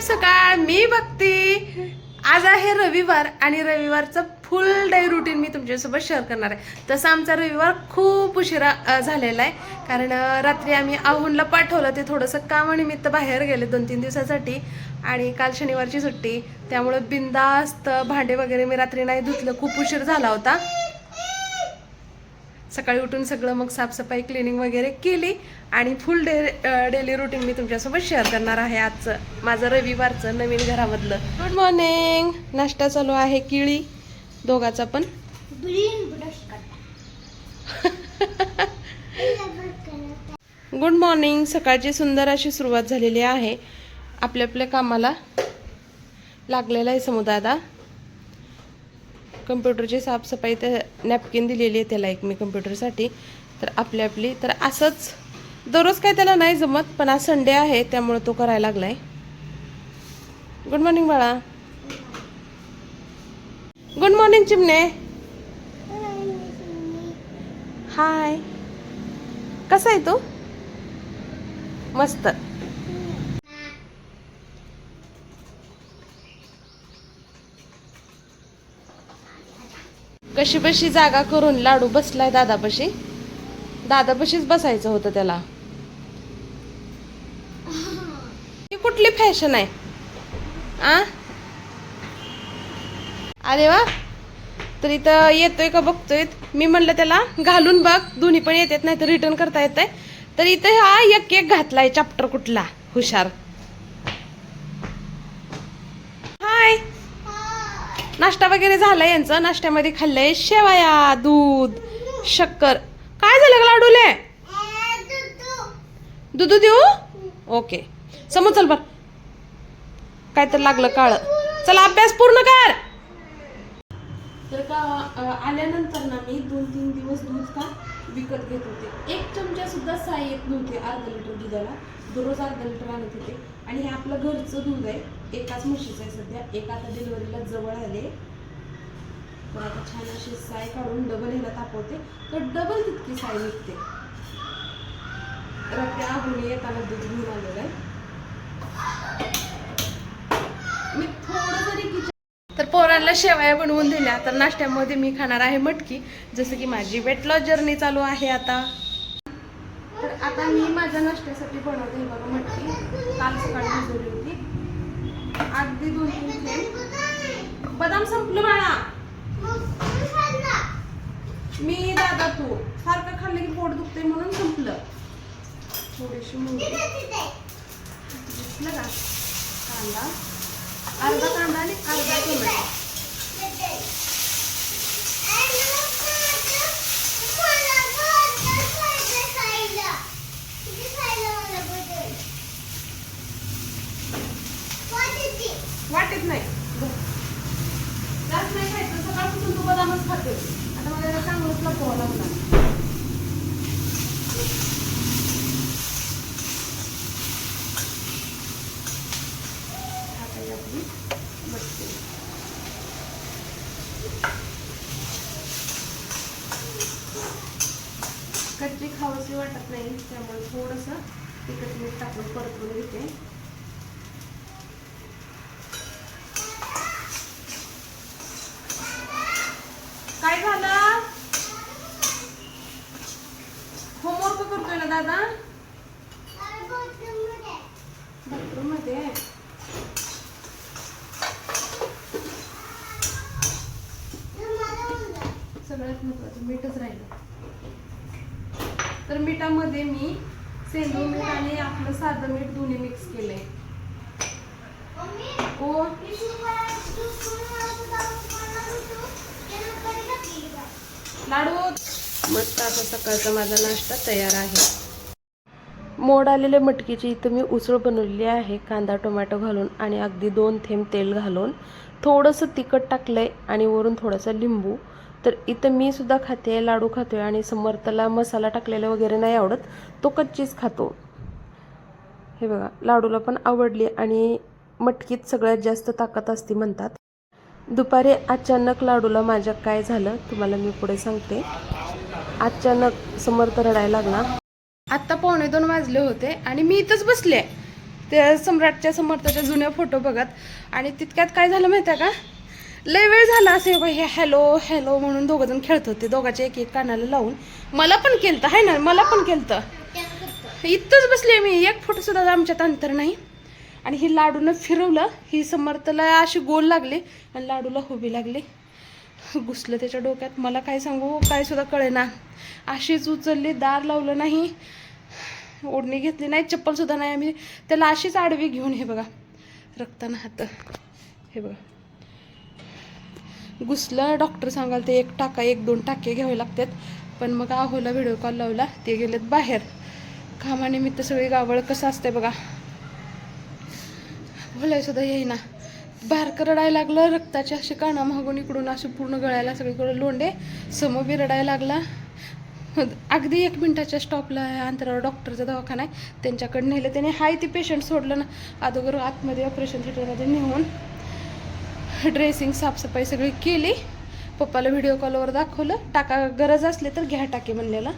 सकाळ मी भक्ती. आज आहे रविवार आणि रविवारचं फुल डे रुटीन मी तुमच्यासोबत शेअर करणार आहे. तसं आमचा रविवार खूप उशिरा झालेला आहे, कारण रात्री आम्ही आहुनला पाठवलं. ते थोडंसं कामानिमित्त बाहेर गेले 2-3 दिवसासाठी आणि काल शनिवारची सुट्टी, त्यामुळे बिंदास्त भांडे वगैरे मी रात्री नाही धुतलं. खूप उशीर झाला होता. सकाळी उठून सगळं मग साफसफाई क्लिनिंग वगैरे केली आणि फुल डेली रुटीन मी तुमच्यासोबत शेअर करणार आहे. आजचं माझं रविवारचं नवीन घरामधलं. Good morning. नाश्ता चालू आहे किळी दोघाचा पण. Good morning. सकाळची सुंदर अशी सुरुवात झालेली आहे. आपल्या आपल्या कामाला लागलेला आहे समुदादा. कम्प्युटरची साफसफाई तर नॅपकिन दिलेली आहे त्याला एक मी कम्प्युटरसाठी. तर आपली आपली तर असंच दररोज काय त्याला नाही जमत, पण आज संडे आहे त्यामुळे तो करायला लागलाय. गुड मॉर्निंग बाळा. गुड मॉर्निंग चिमणे. हाय. कसा आहे तू? मस्त. कशी बशी जागा करून लाडू बसलाय दादापाशी. दादापाशीच बसायचं होतं त्याला. ही कुठली फॅशन आहे आ? अरे वा. तर इथं येतोय का बघतोय. मी म्हणलं त्याला घालून बघ, दोन्ही पण येतात नाही तर रिटर्न करता येत आहे. तर इथं हा एक एक घातलाय चॅप्टर कुठला. हुशार. हाय. नाश्ता वगैरे झाला यांचा. नाश्त्यामध्ये खाल्लंय शेवया, दूध, शक्कर. काय झालं लाडूले? दूध देऊ? ओके. समोर चल बर. काय तर लागलं काळ. चला अभ्यास पूर्ण कर. तर का आल्यानंतर ना मी 2-3 दिवस दूध का विकत घेत होते. 1 चमचा सुद्धा साई येत नव्हते अर्धा लिटर दुधाला. दररोज अर्धा लिटर आणत होते. आणि हे आपलं घरचं दूध आहे. एकाच म्हशीचं आहे सध्या. एक आता डिलिव्हरीला जवळ आले. तर आता छान अशी साय काढून डबल ह्याला तापवते तर डबल तितकी साय निघते. रात्री आहुनी येताना दूध घेऊन आलेलं आहे. मी थोडं जरी तर पोरांना शेवया बनवून दिल्या. तर नाश्त्यामध्ये मी खाणार आहे मटकी. जसं की माझी वेट लॉस जर्नी चालू आहे आता. तर आता मी माझ्या नाश्त्यासाठी बनवते बघा मटकी. काल सकाळी भिजवली होती. अगदी 2-3 थेंब. बदाम संपलं बाळा. मी दादा तू सारखं खाल्लं की पोट दुखते म्हणून संपलं. थोडीशी मुंगी दिसलं का. कांदा अर्धा कांदा आणि अर्धा टोमॅटो. वाटत नाही जास्त नाही खायचं. सकाळपासून तू बदामच खाते. आता मला याला चांगलंच लपवावं लागणार. आता आपली मटकी कच्ची खावंशी वाटत नाही त्यामुळे थोडंसं तिखट मीठ टाकून परतून घेते. काय झालं? होमवर्क करतोय ना दादा? बाथरूम मध्ये. सगळ्यात महत्वाचं मीठच राहिलं. तर मिठामध्ये मी सेंदूर मीठ आणि आपलं साधं मीठ दोन्ही मिक्स केलंय. ओ लाडू. मस्त आता सकाळचा माझा नाश्ता तयार आहे. मोड आलेल्या मटकीची इथं मी उसळ बनवलेली आहे. कांदा टोमॅटो घालून आणि अगदी 2 थेंब तेल घालून थोडंसं तिखट टाकलंय आणि वरून थोडासा लिंबू. तर इथं मी सुद्धा खाते, लाडू खातोय आणि समर्थला मसाला टाकलेला वगैरे नाही आवडत, तो कच्चीच खातो. हे बघा लाडूला पण आवडली. आणि मटकीत सगळ्यात जास्त ताकद असते म्हणतात. दुपारी अचानक लाडूला माझ्या काय झालं तुम्हाला मी पुढे सांगते. अचानक समर्थ रडायला लागला. आत्ता 1:45 वाजले होते आणि मी इथंच बसले. त्या सम्राटच्या समर्थाच्या जुन्या फोटो बघत. आणि तितक्यात काय झालं माहिती आहे का, लय वेळ झाला असे हे हॅलो हॅलो म्हणून दोघं जण खेळत होते, दोघांच्या एक एक कानाला लावून. मला पण केलतं आहे ना, मला पण केलतं. इथंच बसले मी, एक फोटो सुद्धा आमच्यात अंतर नाही. आणि ही लाडूनं फिरवलं, ही समर्थला अशी गोल लागली आणि लाडूला उभी लागली. घुसलं त्याच्या डोक्यात. मला काय सांगू, काय सुद्धा कळेना. अशीच उचलली, दार लावलं नाही, ओढणी घेतली नाही, चप्पल सुद्धा नाही. आम्ही त्याला अशीच आडवी घेऊन, हे बघा रक्तानं हात, हे बघा घुसलं. डॉक्टर सांगाल ते 1-2 टाके घ्यावे लागतात. पण मग आहोला व्हिडिओ कॉल लावला, ते गेलेत बाहेर कामानिमित्त. सगळी गावळ कसं असते बघा, बोलाय सुद्धा येईना. बारकं रडायला लागलं, रक्ताचे असे काना मागून इकडून असे पूर्ण गळ्याला सगळीकडे लोंडे. समोर बी रडायला लागला. अगदी 1 मिनिटाच्या स्टॉपला अंतरावर डॉक्टरचा दवाखाना आहे, त्यांच्याकडे नेलं. त्याने हाय ते पेशंट सोडलं ना, अगोदर आतमध्ये ऑपरेशन थिएटरमध्ये नेऊन ड्रेसिंग साफसफाई सगळी केली. पप्पाला व्हिडिओ कॉलवर दाखवलं, टाका गरज असली तर घ्या टाके म्हणलेला.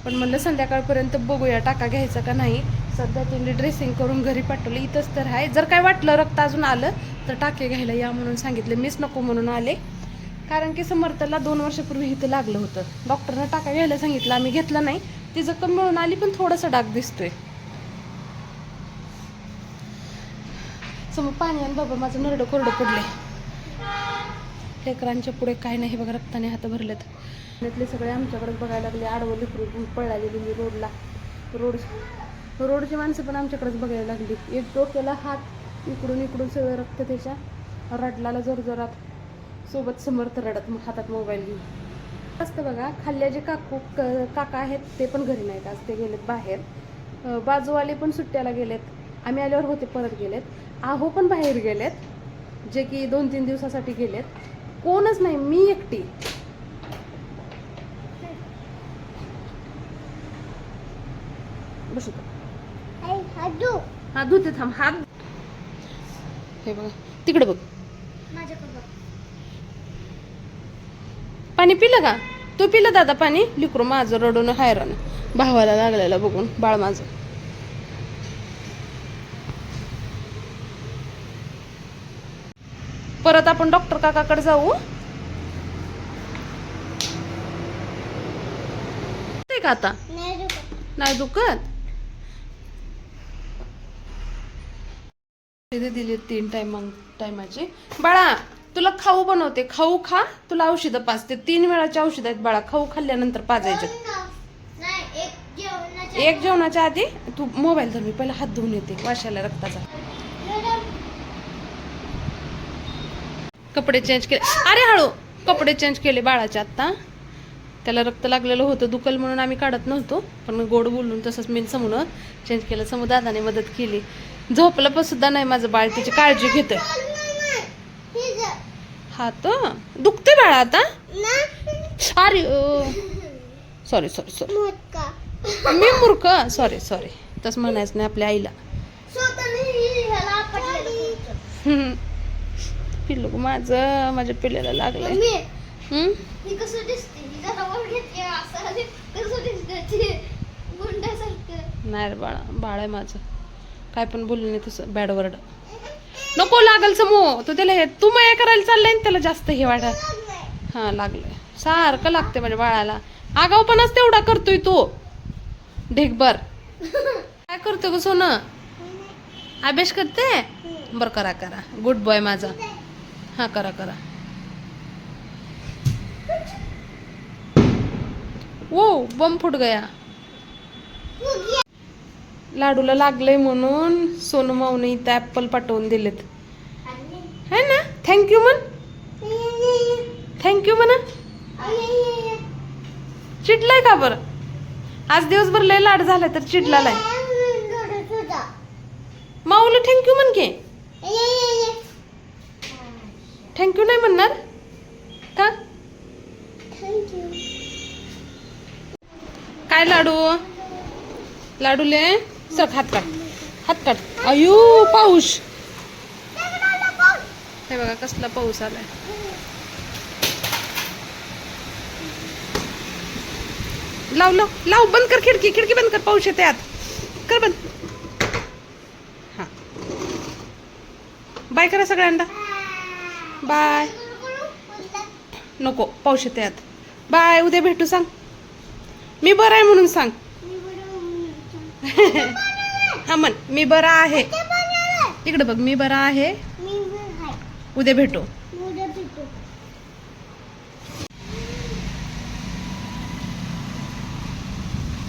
पण म्हणलं संध्याकाळपर्यंत बघूया टाका घ्यायचा का नाही. सध्या त्यांनी ड्रेसिंग करून घरी पाठवलं. इथंच तर आहे, जर काय वाटलं रक्त अजून आलं तर टाके घ्यायला या म्हणून सांगितले. मीच नको म्हणून आले, कारण की समर्थला 2 वर्षापूर्वी इथं लागलं होतं. डॉक्टरनं टाका घ्यायला सांगितलं, आम्ही घेतला नाही. ती जखम मिळून आली, पण थोडासा डाग दिसतोय. समोर पाणी आणि बाबा माझं नरडं कोरडं पडले. लेकरांच्या पुढे काय नाही बघा, रक्ताने हात भरलेत. त्यातले सगळे आमच्याकडेच बघायला लागले. आडवं लिकरून पळाली गेली रोडला. रोडची माणसं पण आमच्याकडेच बघायला लागली. एक डोक्याला हात, इकडून इकडून सगळं रक्त त्याच्या. रडलाला जोरजोरात, सोबत समर्थ रडत, मग हातात मोबाईल घेऊन असतं बघा. खाल्ल्या जे काका आहेत ते पण घरी नाहीत आज, ते गेलेत बाहेर. बाजूवाले पण सुट्ट्याला गेलेत, आम्ही आल्यावर होते परत गेलेत. आहो पण बाहेर गेलेत, जे की 2-3 दिवसासाठी गेलेत. कोणच नाही, मी एकटी. बसू हा धुते, थांब हात. हे बघा तिकडे बघ, पाणी पिलं का तू? पिलं दादा पाणी? लिकरू माझं रडून हैराण, भावाला लागलेला बघून बाळ माझं. परत आपण डॉक्टर काकाकडे जाऊ ते का? आता नाही दुखत. तिथे दिली 3 टायमाची. बाळा तुला खाऊ बनवते, खाऊ खा, तुला औषधं पाजते. 3 वेळाची औषध आहेत बाळा, खाऊ खाल्ल्यानंतर पाजायचे. एक जेवणाच्या आधी तू मोबाईल धर, मी पहिला हात धुवून येते वाशाला रक्ताचा. कपडे चेंज केले, अरे हळू. कपडे चेंज केले बाळाचे आत्ता. त्याला रक्त लागलेलं होतं, दुखल म्हणून आम्ही काढत नव्हतो, पण गोड बोलून तसंच मी समोर चेंज केलं. समोर दादाने मदत केली. झोपलं पण सुद्धा नाही माझं बाळ, त्याची काळजी घेतोय. हा तर दुखते बाळा आता. अरे सॉरी सॉरी सॉरी, मी मूर्ख, सॉरी सॉरी. तसं म्हणायचं नाही आपल्या आईला. पिल्लू माझं, माझ्या पिल्ल्याला लागलंय. नाही रे बाळा, बाळ आहे माझं, काय पण बोललं नाही तसं बॅड वर्ड नको. लागल समो तू त्याला, तू माया करायला चाललंय ना त्याला जास्त हे वाटा. हा लागलंय, सारखं लागते माझ्या बाळाला. आगाऊपणाच तेवढा करतोय तू ढेकभर. काय करतो ग सोनं? अभ्यास करते? बरं करा करा, गुड बॉय माझा. हा करा करा. वो बम फुट गया. लाडूला लागलंय म्हणून सोनू माऊने इथं ॲपल पाठवून दिलेत, है ना? थँक्यू म्हण, थँक्यू म्हणा. चिडलाय का बरं? आज दिवसभर लय लाड झालाय तर चिडलाय. माऊला थँक्यू म्हण की. थँक्यू नाही म्हणणार का? काय लाडू? लाडूले सर हात काढ, हात काढ. अयो पाऊस, हे बघा कसला पाऊस आलाय. लाव लाव लाव, बंद कर खिडकी, खिडकी बंद कर, पाऊस येते आत. कर बंद. बाय करा सगळ्यांना. बाय. नको पाऊस येते आत. बाय. उद्या भेटू सांग. मी बरं आहे म्हणून सांग. हा म्हण मी बरा आहे. इकडे बघ मी बरा आहे. उद्या भेटू.